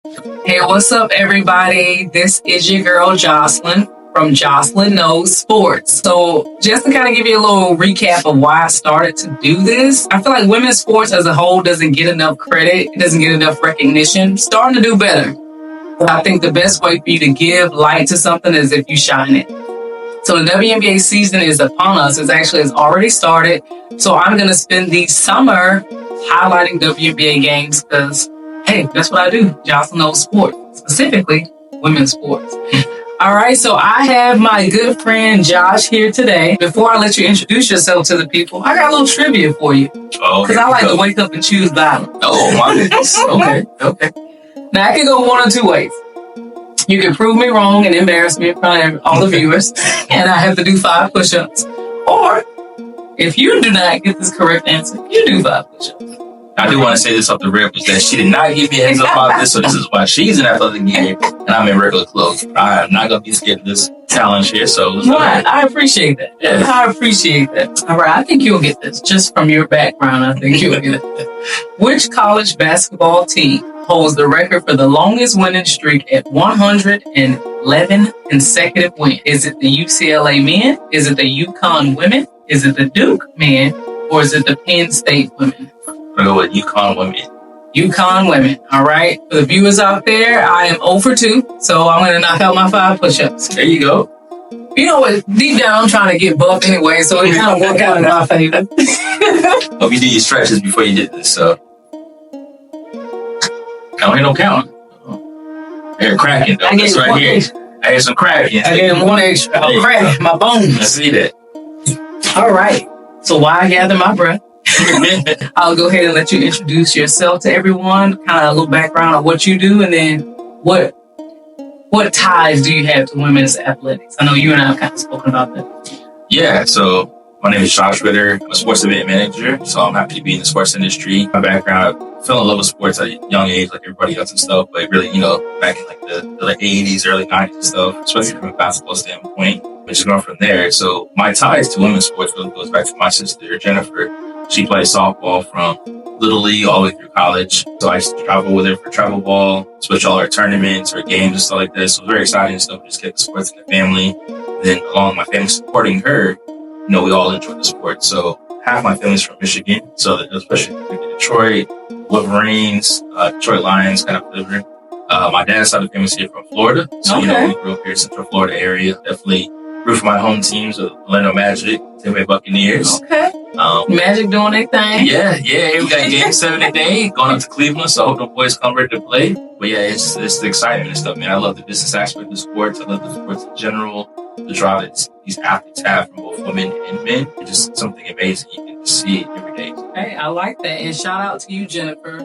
Hey, what's up, everybody? This is your girl, Jocelyn, from Jocelyn Knows Sports. So just to kind of give you a little recap of why I started to do this, I feel like women's sports as a whole doesn't get enough credit. It doesn't get enough recognition. Starting to do better. But I think the best way for you to give light to something is if you shine it. So the WNBA season is upon us. It's already started. So I'm going to spend the summer highlighting WNBA games because, hey, that's what I do. Jocelyn Knows Sports, specifically women's sports. All right, so I have my good friend Josh here today. Before I let you introduce yourself to the people, I got a little trivia for you. Oh, because I like to wake up and choose violence. Oh, my goodness. Okay. Now, I can go one or two ways. You can prove me wrong and embarrass me in front of all the viewers, and I have to do 5 push-ups. Or, if you do not get this correct answer, you do 5 push-ups. I do want to say this off the rip, is that she did not give me a heads up about this, so this is why she's in athletic gear and I'm in regular clothes. I am not going to be scared of this challenge here, so... Right, I appreciate that. Yeah. I appreciate that. All right, I think you'll get this. Just from your background, I think you'll get it. Which college basketball team holds the record for the longest winning streak at 111 consecutive wins? Is it the UCLA men? Is it the UConn women? Is it the Duke men? Or is it the Penn State women? I'm going to go with UConn women. UConn women. All right. For the viewers out there, I am 0 for 2. So I'm going to knock out my 5 push-ups. There you go. You know what? Deep down, I'm trying to get buff anyway, so it kind of worked out in my favor. Hope you did your stretches before you did this, so. I ain't no counting. They're cracking, though. That's right here. Extra. I had some cracking. I gave him 1 extra. I'm cracking my bones. I see that. All right. So while I gather my breath, I'll go ahead and let you introduce yourself to everyone, kind of a little background of what you do, and then what ties do you have to women's athletics? I know you and I have kind of spoken about that. Yeah, so my name is Josh Ritter. I'm a sports event manager, so I'm happy to be in the sports industry. My background, I fell in love with sports at a young age, like everybody else and stuff, but really, back in like the late 80s, early 90s and stuff, especially from a basketball standpoint, but just going from there. So my ties to women's sports really goes back to my sister, Jennifer. She played softball from Little League all the way through college. So I used to travel with her for travel ball, switch all her tournaments, her games and stuff like that. So it was very exciting and stuff. Just get the sports in the family. And then along with my family supporting her, we all enjoy the sport. So half my family's from Michigan. So especially Detroit, Wolverines, Detroit Lions kind of living. My dad's side of the family's here from Florida. So, okay. We grew up here in Central Florida area. Definitely root for my home teams of Orlando Magic, Tampa Bay Buccaneers. Okay. Magic doing their thing. Yeah. We got game 7 today, going up to Cleveland, so I hope the boys come ready to play. But yeah, it's the excitement and stuff, man. I love the business aspect of the sports. I love the sports in general. The drive that these athletes have from both women and men. It's just something amazing. You can just see it every day. Hey, I like that. And shout out to you, Jennifer.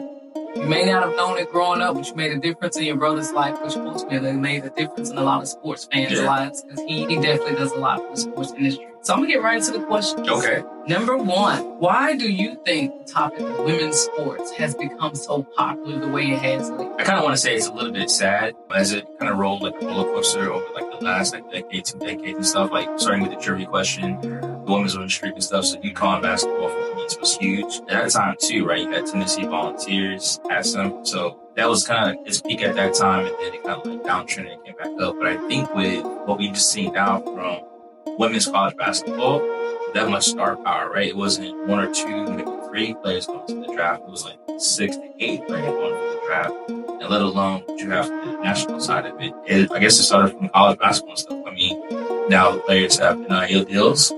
You may not have known it growing up, but you made a difference in your brother's life, which ultimately made a difference in a lot of sports fans' lives, because he definitely does a lot for the sports industry. So I'm going to get right into the questions. Okay. Number 1, why do you think the topic of women's sports has become so popular the way it has lately? I kind of want to say it's a little bit sad as it kind of rolled like a roller coaster over like the last decade, 2 decades and stuff, like starting with the jury question, the women's winning streak and stuff. So UConn basketball for women was huge. At that time too, right? You had Tennessee Volunteers, had some. So that was kind of its peak at that time, and then it kind of like downtrended and came back up. But I think with what we've just seen now from women's college basketball, that much star power, right? It wasn't 1 or 2, maybe 3 players going to the draft. It was like 6 to 8 players going to the draft, and let alone what you have the national side of it. I guess it started from college basketball and stuff. I mean, now the players have NIL deals.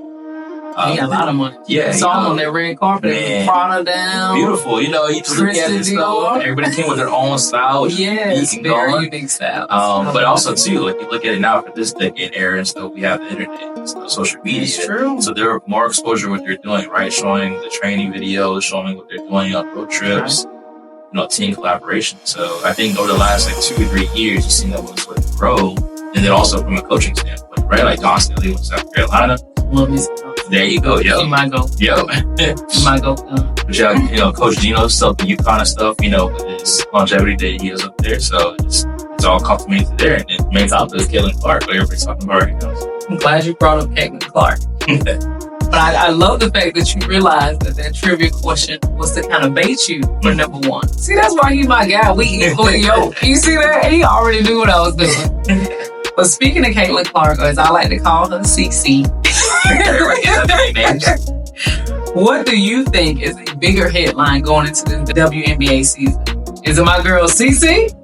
They got a lot of money. Yeah. Saw them on that red carpet, Prada down. Beautiful. You just look at this stuff. Everybody came with their own style. Yes, very unique style. But also, too, like you look at it now for this decade era and stuff, we have the internet and stuff, social media. It's true. So there are more exposure to what they're doing, right? Showing the training videos, showing what they're doing on road trips, team collaboration. So I think over the last 2 or 3 years, you've seen that women's sport grow. And then also from a coaching standpoint, right? Like Don Staley with South Carolina. Love me. There you go, yo. You might go. Yo. You might go. But Coach Gino stuff, the UConn stuff, with his longevity that he has up there. So it's all complemented there. And then main top is Caitlin Clark, what everybody's talking about right now. I'm glad you brought up Caitlin Clark. But I love the fact that you realized that trivia question was to kind of bait you for number one. See, that's why he's my guy. We equally yoked. You see that? He already knew what I was doing. But speaking of Caitlin Clark, or as I like to call her, CC. What do you think is a bigger headline going into the WNBA season? Is it my girl CC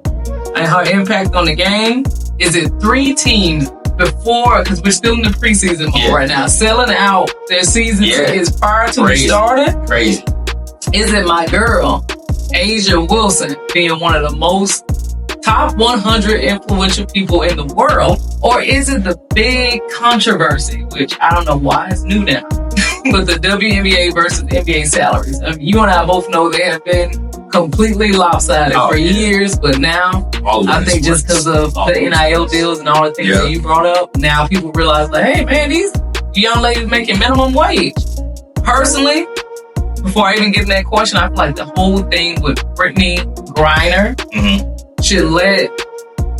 and her impact on the game? Is it 3 teams before, because we're still in the preseason mode right now, selling out their season tickets prior to the starting? Crazy. Is it my girl, Asia Wilson, being one of the most top 100 influential people in the world? Or is it the big controversy, which I don't know why it's new now, but the WNBA versus NBA salaries? I mean, you and I both know they have been completely lopsided for years, but now I think just because of the NIL deals and all the things that you brought up, now people realize like, hey man, these young ladies making minimum wage. Personally, before I even get in that question, I feel like the whole thing with Brittany Griner should let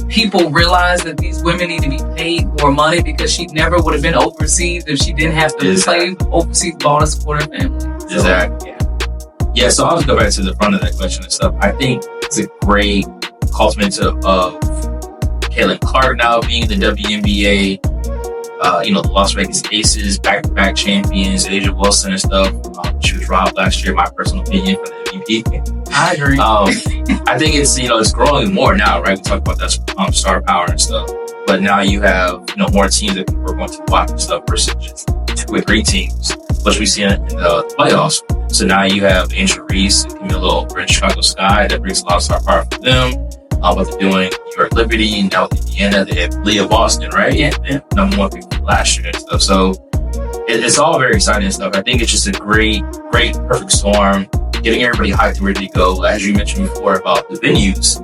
people realize that these women need to be paid more money, because she never would have been overseas if she didn't have to play overseas ball to support her family. Exactly. Yeah, so I'll just go back to the front of that question and stuff. I think it's a great culmination of Caitlin Clark now being the WNBA, the Las Vegas Aces, back-to-back champions, Asia Wilson and stuff. She was robbed last year, my personal opinion, for the MVP. I agree. I think it's growing more now, right? We talk about that star power and stuff. But now you have, more teams that people are going to watch and stuff versus just 2 or 3 teams, which we see in the playoffs. So now you have Angel Reese, Camilo over in Chicago Sky. That brings a lot of star power for them. What they're doing, New York Liberty, now Indiana, they have Leah Boston, right? Yeah. Number 1 pick from last year and stuff. So it's all very exciting and stuff. I think it's just a great, perfect storm, getting everybody hyped and ready to go. As you mentioned before about the venues,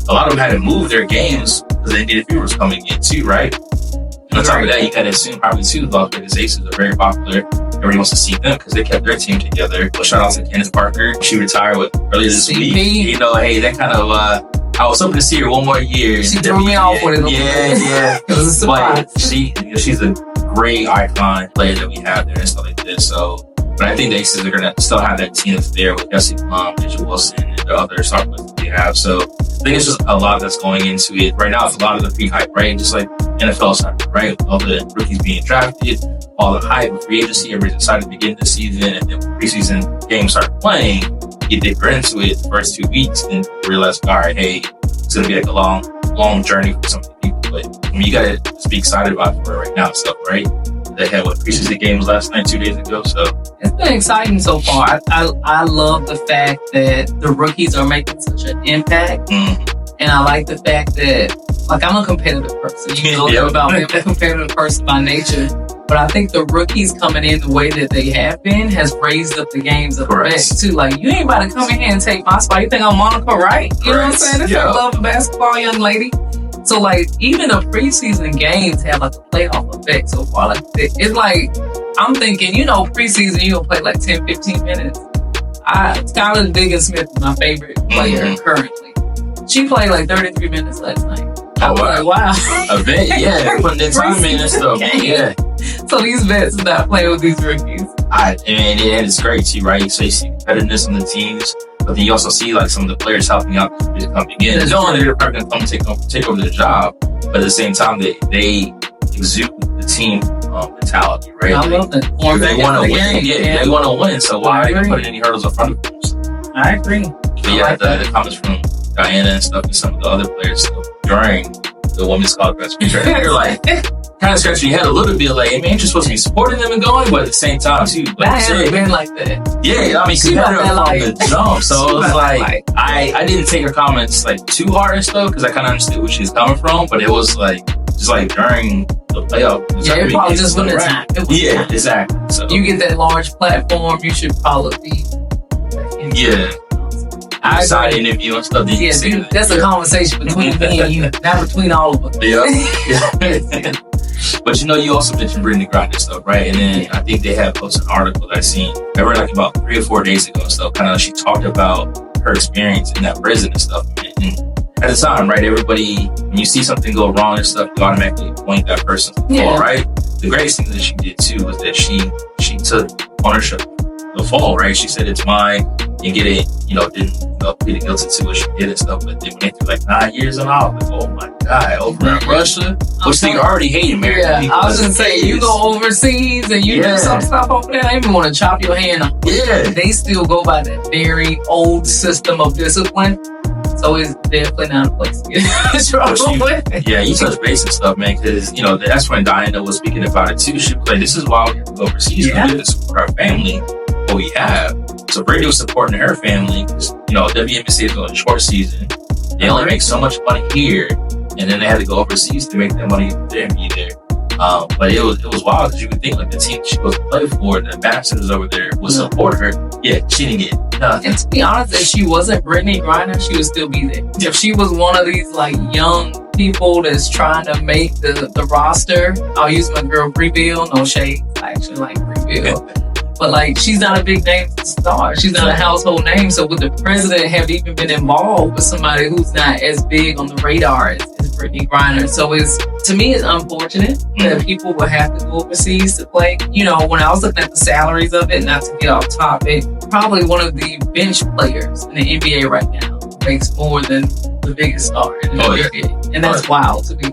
a lot of them had to move their games because they needed viewers coming in too, right? And on top of that, you got to assume probably too, the Las Vegas Aces are very popular. Everybody wants to see them because they kept their team together. Well, shout out to Candace Parker. She retired earlier this week. Hey, that kind of, I was hoping to see her one more year. She threw me off with it. Yeah. It was a surprise. But she's a great icon player that we have there and stuff like this. So, but I think the Aces are going to still have that team that's there with Jessie Plum, Asia Wilson, and the other star players that they have. So, I think it's just a lot that's going into it. Right now, it's a lot of the pre-hype, right? Just like NFL soccer, right? All the rookies being drafted, all the hype, free agency, everybody's excited to begin the season, and then when preseason games start playing, you dip into it the first 2 weeks, and realize, all right, hey, it's going to be like a long journey for some people. But you got to just be excited about it for right now and stuff, right? They had preseason games last night, 2 days ago, so it's been exciting so far. I love the fact that the rookies are making such an impact, and I like the fact that, like, I'm a competitive person. You know about me, I'm a competitive person by nature. But I think the rookies coming in the way that they have been has raised up the games of the best too. Like, you ain't about to come in here and take my spot. You think I'm Monica, right? You know what I'm saying? That's what I love of basketball, young lady. So, like, even the preseason games have, like, a playoff effect so far. Like, it's like, I'm thinking, preseason, you'll play, like, 10, 15 minutes. Skylar Diggins-Smith is my favorite player currently. She played, like, 33 minutes last night. I was like, wow. A vet, putting their time in and stuff. Yeah. So these vets are not playing with these rookies. It's great too, right? So you see competitiveness on the teams, but then you also see like some of the players helping out coming in. Knowing they're probably going to come take over their job, but at the same time, they exude the team mentality, right? I love that. They want to win. They want to win. So why are they putting any hurdles in front of them? I agree. But the comments from Diana and stuff and some of the other players during the women's college basketball, they're like kind of scratching your head a little bit, like, hey, man, you're supposed to be supporting them and going, but at the same time, too, like that hasn't been like that. Yeah, I mean, competitive from the jump. So it was like I didn't take her comments like too hard and stuff because I kind of understood where she's coming from, but it was like just like during the playoff. Yeah, it probably just wasn't time. Yeah, exactly. So you get that large platform, you should probably be. I side interview and stuff. Yeah, that's a conversation between me and you, not between all of us. Yeah. But you also mentioned Brittany Griner and stuff, right? And then I think they had posted an article that I seen. I read like about 3 or 4 days ago and stuff. Kind of she talked about her experience in that prison and stuff. And at the time, right? Everybody, when you see something go wrong and stuff, you automatically point that person to the floor, right? the greatest thing that she did too was that she took ownership of the fall, right? She said it's mine and get it, didn't plead guilty to what she did and stuff. But then went through like 9 years and all, like, oh my God, over in Russia, which they already hate American people. I was gonna say, you go overseas and you do some stuff over there, they even want to chop your hand off. Yeah. They still go by that very old system of discipline. So it's definitely not a place to get in trouble with. Yeah, you touch base and stuff, man, because, that's when Diana was speaking about it too. She was like, this is why we have to go overseas. We have to support our family, what we have. So Brady was supporting her family because, WNBA is going short season. They only make so much money here, and then they had to go overseas to make that money there and be there. But it was wild because you would think like the team she was play for, the ambassadors over there, would support her. Yeah, she didn't get nothing. And to be honest, if she wasn't Brittany Griner, she would still be there. If she was one of these like young people that's trying to make the roster, I'll use my girl Brie Bill. No shade, I actually like Brie Bill. But like, she's not a big name star. She's not a household name. So would the president have even been involved with somebody who's not as big on the radar as Brittany Griner? So to me, it's unfortunate that people will have to go overseas to play. When I was looking at the salaries of it, not to get off topic, probably one of the bench players in the NBA right now makes more than the biggest star in the NBA. And that's wild to me.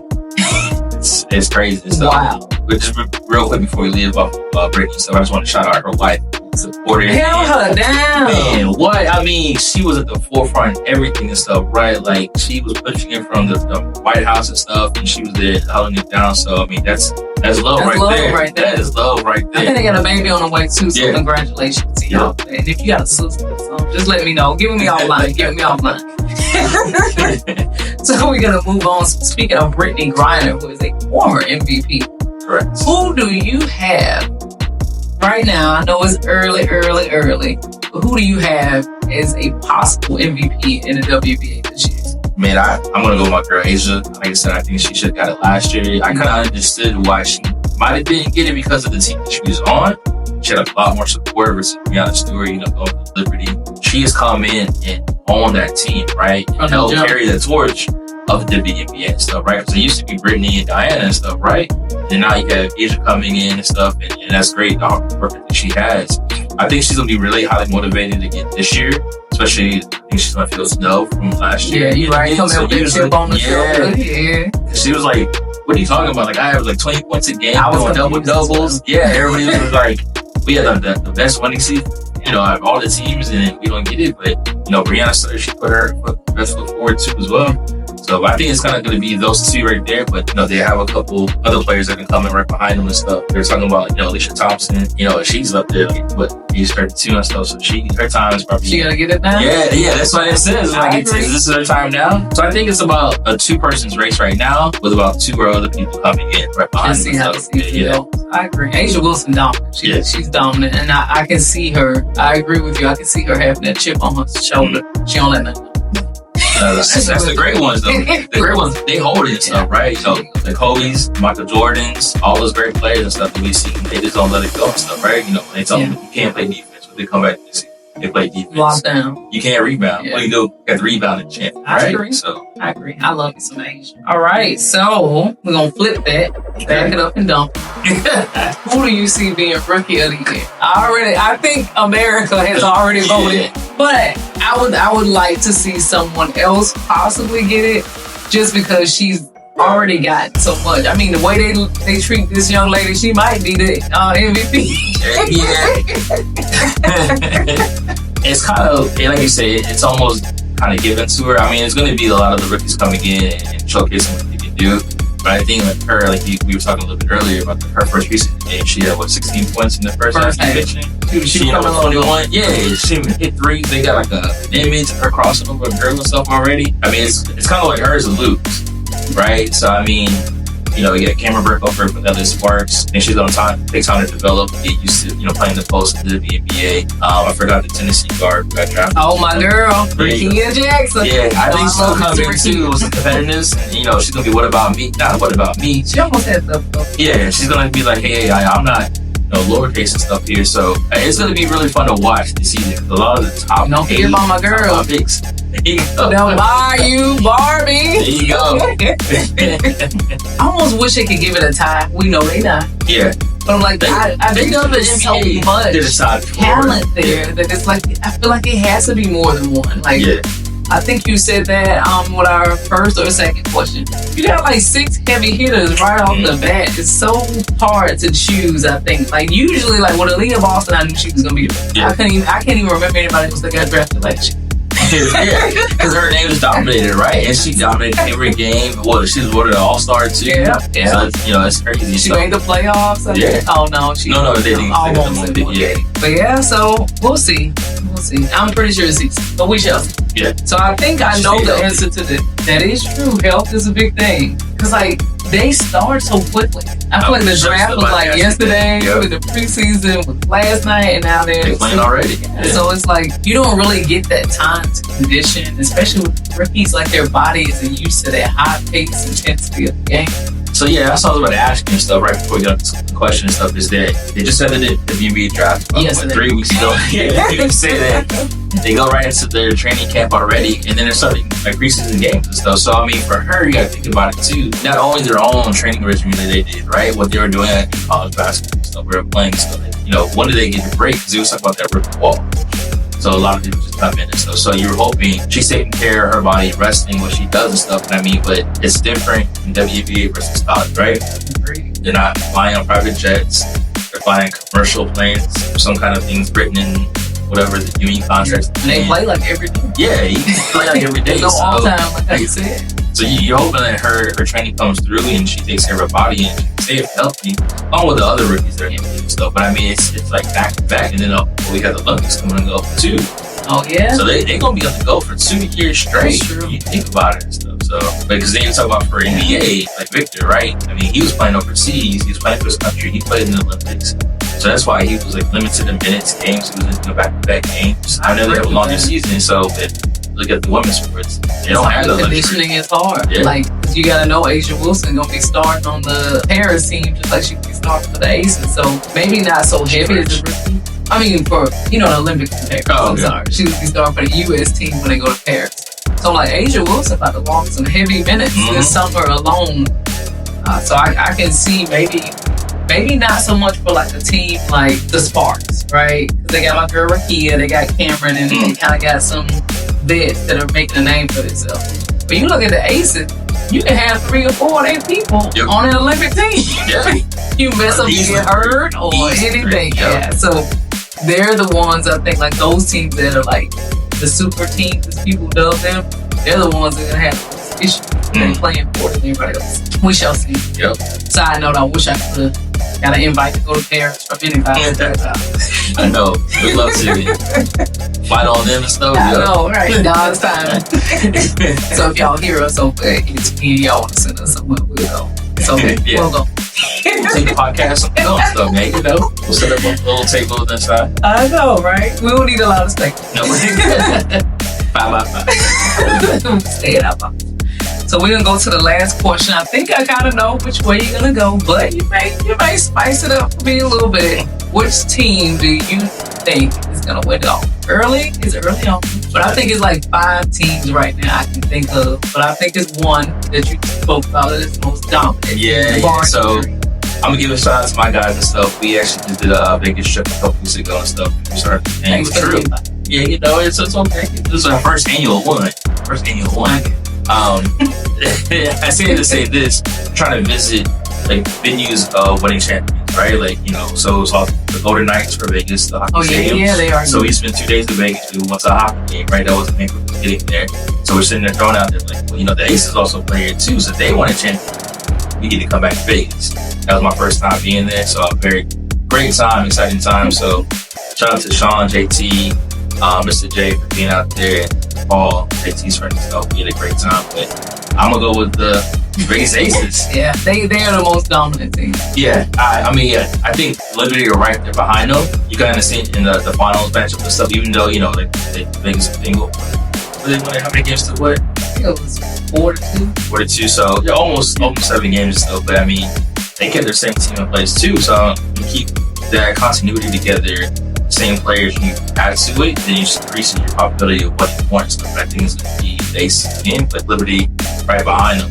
It's crazy. So, wow. But just real quick before we leave off Brittany, so I just want to shout out her wife, supporter. Hell her down. Man, what? I mean, she was at the forefront of everything and stuff, right? Like, she was pushing it from the White House and stuff, and she was there holding it down. So, I mean, that's love right there. That is love right there. I think they got a baby on the way too, so congratulations to y'all. And if you got a sister, just let me know. Give me offline. So we're going to move on. Speaking of Brittany Griner, who is a former MVP. Correct. Who do you have right now? I know it's early, but who do you have as a possible MVP in the WNBA this year? Man, I'm going to go with my girl Asia. Like I said, I think she should have got it last year. I kind of understood why she might have didn't get it because of the team that she was on. She had a lot more support versus Brianna Stewart, going to Liberty. She has come in and on that team, right? And helped carry the torch of the WNBA and stuff, right? Because it used to be Brittany and Diana and stuff, right? And now you have Asia coming in and stuff, and that's great, the work that she has. I think she's going to be really highly motivated again this year, especially I think she's going to feel snow from last year. Yeah, you're right. Coming with that chip on the shoulder. Yeah. She was like, what are you talking about? Like, I have like 20 points a game, doing double-doubles. Yeah, everybody was like, we had the best winning season, out of all the teams, and we don't get it. But, Brianna Stewart, she put her best foot forward too as well. So I think it's kind of going to be those two right there. But, they have a couple other players that can come in right behind them and stuff. They're talking about, Alicia Thompson. She's up there, age 32 and stuff. So her time is probably... She got to get it now? Yeah, that's what it says. Like, this is her time now. So I think it's about a two-person's race right now with about two or other people coming in right behind them. See how the season goes. I agree. Asia Wilson dominant. She's dominant. And I can see her. I agree with you. I can see her having that chip on her shoulder. She don't let nothing. That's the great ones, though. The great ones, they hold it and stuff, right? The Kobe's, Michael Jordans, all those great players and stuff that we see, they just don't let it go and stuff, right? When they tell them you can't play defense, when they come back and see they play defense. Lockdown. You can't rebound. Yeah. What do you do? You got the rebounding chance, right? I agree. I agree. I love you some Asia. All right, so we're going to flip that, back it up and dump it. Who do you see being Rookie of the Year? I think America has already voted, but I would like to see someone else possibly get it just because she's already got so much. I mean, the way they treat this young lady, she might be the MVP. It's kind of, like you say, it's almost kind of given to her. I mean, it's going to be a lot of the rookies coming in and showcasing what they can do. But I think like her, like we were talking a little bit earlier about her first recent game, she had 16 points in the first half. She 21. Yeah, she hit three. They got like an image of her crossing over a girl and stuff already. I mean, it's kind of like hers to lose, right? So I mean, you get Cameron Burke over with other Sparks, and she's gonna take time to develop, get used to playing the post in the NBA. I forgot the Tennessee guard who got drafted. Oh my girl, Rikia Jackson. Yeah, I think she'll come in too with some competitiveness. And, she's gonna be what about me? Not what about me. She almost had the. Yeah, she's gonna be like, hey, I'm not lowercase and stuff here. So it's going to be really fun to watch this season. A lot of the top. Don't forget about my girl. Topics. They'll buy you Barbie. There you go. I almost wish they could give it a tie. We know they not. Yeah. But I'm like, I think there's so much talent there that it's like, I feel like it has to be more than one. Like, I think you said that with our first or second question. You got like 6 heavy hitters right off the bat. It's so hard to choose, I think. Like, usually, like, when Aaliyah Boston, I knew she was going to be I can't even remember anybody else that got drafted last year. Because her name was dominated, right? And she dominated every game. Well, she was voted an all-star too. Yeah. So it's crazy. She made the playoffs. Oh no, no, they didn't. But yeah, so we'll see. I'm pretty sure it's easy, but we shall see. Yeah. So I think I know the answer to this. That is true. Health is a big thing. Cause like they start so quickly. I feel like the draft was like yesterday, with the preseason was last night, and now they're playing already. So it's like you don't really get that time to condition, especially with rookies. Like their body isn't used to that high pace intensity of the game. So yeah, that's what I was about to ask you and stuff right before we got to the question and stuff. Is that they just said that the WNBA draft 3 weeks ago? Yeah, they say that they go right into their training camp already, and then they're starting like preseason games and stuff. So I mean, for her, you got to think about it too. Not only their own training regimen that they did, right? What they were doing in college basketball and stuff, we were playing stuff. When did they get the break? Because it was talking about that rookie wall. So a lot of people just come in and stuff. So you're hoping she's taking care of her body, resting, what she does and stuff. I mean, but it's different in WNBA versus college, right? They're not flying on private jets. They're flying commercial planes. Some kind of things written in whatever the union contracts. And they play like every day. Yeah, you can play like every day. No all time, like I said. So you're hoping that her training comes through and she takes care of her body and she stays healthy, along with the other rookies that are in and stuff. But I mean, it's like back to back, and then we got the Olympics coming to go for 2. Oh yeah. So they're gonna be on the go for 2 years straight. You think about it and stuff. So because they even talk about for NBA, like Victor, right? I mean, he was playing overseas. He was playing for his country. He played in the Olympics. So that's why he was like limited in minutes, games. He was in back-to-back games. I know they have a longer season, so look at the women's sports. They don't have the conditioning is hard. Yeah. Like you gotta know Asia Wilson gonna be starting on the Paris team just like she be starting for the Aces. So maybe not so heavy as a rookie. I mean, for the Olympics in Paris. I'm sorry, she would be starting for the U.S. team when they go to Paris. So like Asia Wilson about to log some heavy minutes this summer alone. So I can see maybe not so much for like a team like the Sparks, right? Because they got my girl Rakia, they got Cameron, and they kind of got some vets that are making a name for themselves. But you look at the Aces, you can have 3 or 4 of their people on an Olympic team. Yeah. You mess up, you get hurt or anything. Yeah. So they're the ones I think like those teams that are like the super teams, as people dub them. They're the ones that are gonna have this issue. They're playing more than everybody else. We shall see. Yep. Side note, I wish I could have got an invite to go to Paris from anybody. I know. We'd love to fight on them and stuff. I know, right? God's time. So if y'all hear us over at ESPN, y'all want to send us somewhere, we'll go. So we'll go. Take the podcast and go. So maybe we'll set up a little table inside. I know, right? We don't need a lot of space. No, 5x5. Stay it out. So we're gonna go to the last question. I think I kind of know which way you're gonna go, but you may spice it up for me a little bit. Which team do you think is gonna win it all? Early? It's early on, but I think it's like 5 teams right now I can think of. But I think it's one that you spoke about that is most dominant. Yeah. So I'm gonna give a shout out to my guys and stuff. We actually just did a Vegas trip a couple weeks ago and stuff. We started, and it's true. Yeah, it's okay. This is our first annual one. I say to say this, trying to visit like venues of winning champions, right? Like, so it's all the Golden Knights for Vegas, the hockey stadium. Yeah, they are. So we spent 2 days in Vegas. We went to a hockey game, right? That was the main group of getting there. So we're sitting there throwing out there like, well, the Aces also play here too. So they won a championship. We get to come back to Vegas. That was my first time being there. So a very great time, exciting time. So shout out to Sean, JT, Mr. J for being out there, Paul, JT's friend himself. We had a great time. But I'm gonna go with the Vegas Aces. Yeah, they are the most dominant team. Yeah, I think Liberty are right there behind them. You kind of see in the finals matchup and stuff. Even though like the Vegas thing, they won how many games to what? I think it was 4-2. 4-2. So yeah, almost 7 games and stuff. But I mean, they kept their same team in place too. So you keep that continuity together, same players you add to it, then you just increase your probability of what you want. So I think it's going to be the Aces again, but Liberty right behind them.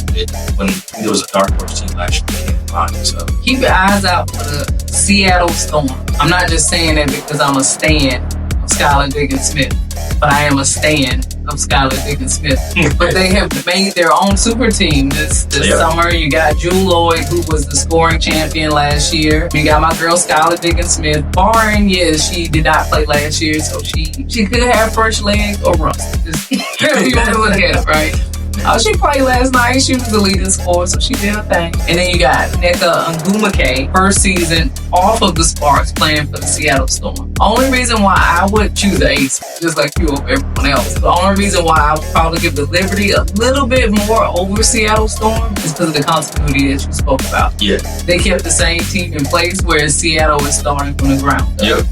When there was a dark horse team last year, came behind them. So keep your eyes out for the Seattle Storm. I'm not just saying that because I'm a stan of Skylar Diggins-Smith, but I am a stan of Skylar Diggins-Smith. But they have made their own super team this summer. You got Jewel Lloyd, who was the scoring champion last year. You got my girl Skylar Diggins-Smith. Barring, yes, she did not play last year, so she could have first leg or rust. Just you want to look at it, right? She played last night. She was the leading scorer, so she did her thing. And then you got Nneka Ogwumike, first season off of the Sparks, playing for the Seattle Storm. Only reason why I would choose the Aces, just like you over everyone else, the only reason why I would probably give the Liberty a little bit more over Seattle Storm is because of the continuity that you spoke about. Yeah. They kept the same team in place, whereas Seattle is starting from the ground up. Yep.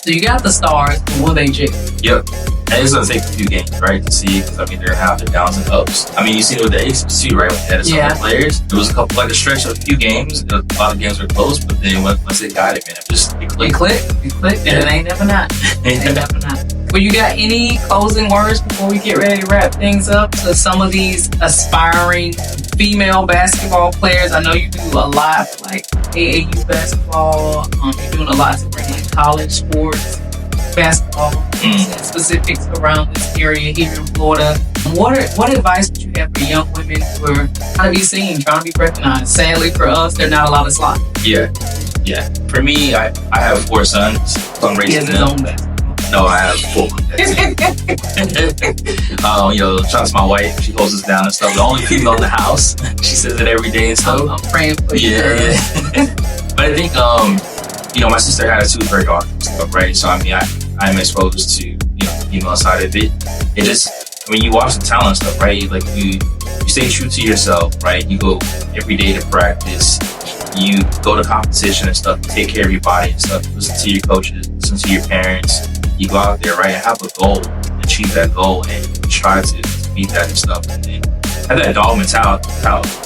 So you got the stars, but will they jig? Yep. And it's going to take a few games, right, to see, because, I mean, they're going to have their downs and ups. I mean, you see it with the Aces, too, right, when they had some of the players. There was a couple, like a stretch of a few games. A lot of games were close, but then once they got it, man, it clicked. It clicked, and it ain't never not. Well, you got any closing words before we get ready to wrap things up to some of these aspiring female basketball players? I know you do a lot, like AAU basketball. You're doing a lot to bring in college sports, basketball, specifics around this area here in Florida. What advice would you have for young women who are trying to be seen, trying to be recognized? Sadly for us, there are not a lot of slots. Yeah. For me, I have 4 sons, so I'm raising them. He has his own basketball. No, I have 4. Shout out to my wife. She holds us down and stuff. The only female in the house. She says it every day and stuff. I'm praying for you. Yeah. But I think, my sister had 2 of her daughters and stuff, right? So, I mean, I'm exposed to, the female side of it. It just, you watch the talent stuff, right? Like, you stay true to yourself, right? You go every day to practice. You go to competition and stuff. You take care of your body and stuff. Listen to your coaches. Listen to your parents. You go out there, right, and have a goal, achieve that goal, and try to meet that and stuff. And then have that dog mentality,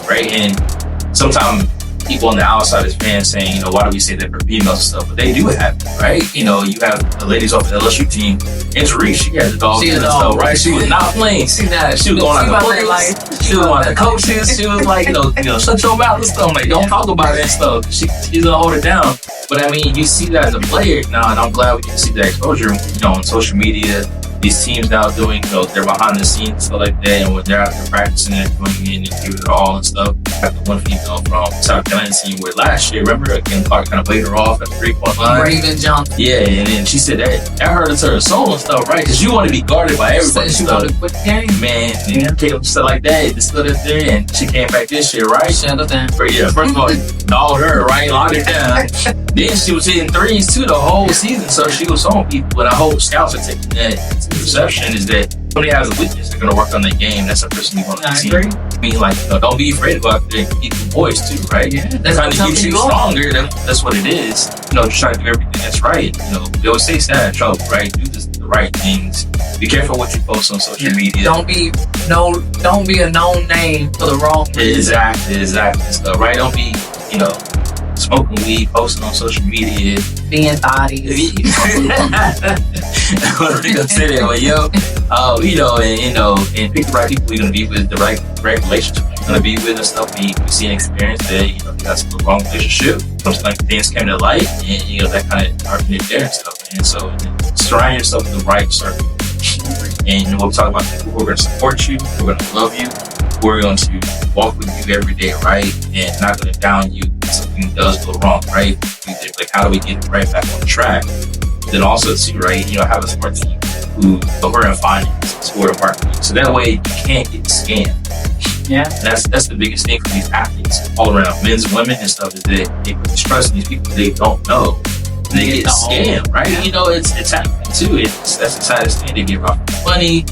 right? And sometimes people on the outside as fans saying, why do we say that for females and stuff? But they do have it, right? You have the ladies off the LSU team. Entry, she had the dog and stuff, right? She was not playing. She was going on the players. She was one of the coaches. She was like, shut your mouth and stuff. Like, don't talk about it and stuff. She's gonna hold it down. But I mean, you see that as a player now, and I'm glad we can see that exposure, on social media. These teams now doing, they're behind the scenes and stuff like that, and when they're out there practicing and going in and giving it all and stuff. Got the one female from South Carolina team where last year, remember, Kim Clark kind of played her off at the 3-point line. Raven Johnson. Yeah, and then she said that hurt her soul and stuff, right? Because you want to be guarded by everybody. She wanted to quit the game. Man, and stuff like that. It stood up there, and she came back this year, right? Shut her down. Yeah, first of all, dogged her, right? Locked her down. Then she was hitting threes, too, the whole season, so she was on people. But I hope scouts are taking that perception is that somebody has a weakness, they're going to work on their game. That's a person you want to see. I mean, don't be afraid to go out there and beat the boys, too, right? Yeah, that's trying to keep you stronger. That's what it is. Just trying to do everything that's right. They always say stay out of trouble, right? Do the right things. Be careful what you post on social media. Don't be a known name for the wrong reason. Exactly. Stuff, right? Don't be, smoking weed, posting on social media, being thotties. What are we gonna say there? But and pick the right people you're gonna be with, the right relationship you're gonna be with and stuff. We see an experience that you got some wrong relationship. Something like things came to light, and that kind of hardened it there and stuff. And so surround yourself with the right circle. And we'll talk about people who are gonna support you, who are gonna love you, who are going to walk with you every day, right? And not going to down you if something does go wrong, right? Like, how do we get it right back on track? But then also, too, right, have a smart team who are in finance, who are in marketing. So that way you can't get scammed. Yeah. And that's the biggest thing for these athletes all around, men's and women and stuff, is that they put this trust in these people they don't know. They get scammed, right? It's happening, too. That's the saddest thing. They get robbed for money.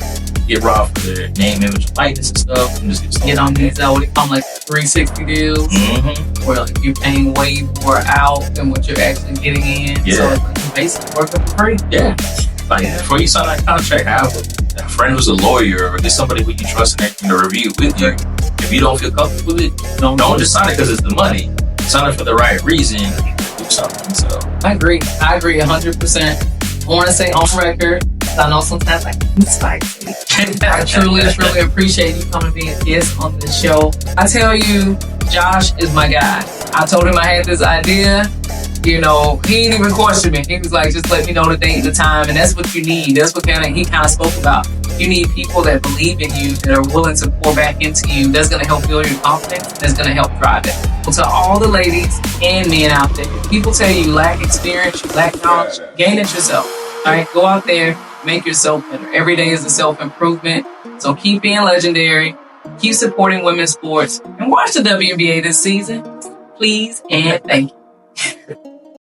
Get robbed for their name, image, likeness and stuff, and just get on these what they call 360 deals, where you're paying way more out than what you're actually getting in. Yeah. So you basically work up for free. Yeah. Before you sign that contract, have a friend who's a lawyer or get somebody who you trust and can review with you. If you don't feel comfortable with it, don't just sign it because it's the money. Sign it for the right reason. do something. So I agree 100%. I want to say on record, because I know sometimes I can be spicy. I truly appreciate you coming to be a guest on the show. I tell you, Josh is my guy. I told him I had this idea. You know, he didn't even question me. He was like, just let me know the date and the time. And that's what you need. That's what he kind of spoke about. You need people that believe in you, that are willing to pour back into you. That's going to help build your confidence. That's going to help drive it. So to all the ladies and men out there, if people tell you lack experience, you lack knowledge, gain it yourself. All right, go out there, make yourself better. Every day is a self-improvement. So keep being legendary. Keep supporting women's sports. And watch the WNBA this season. Please and thank you.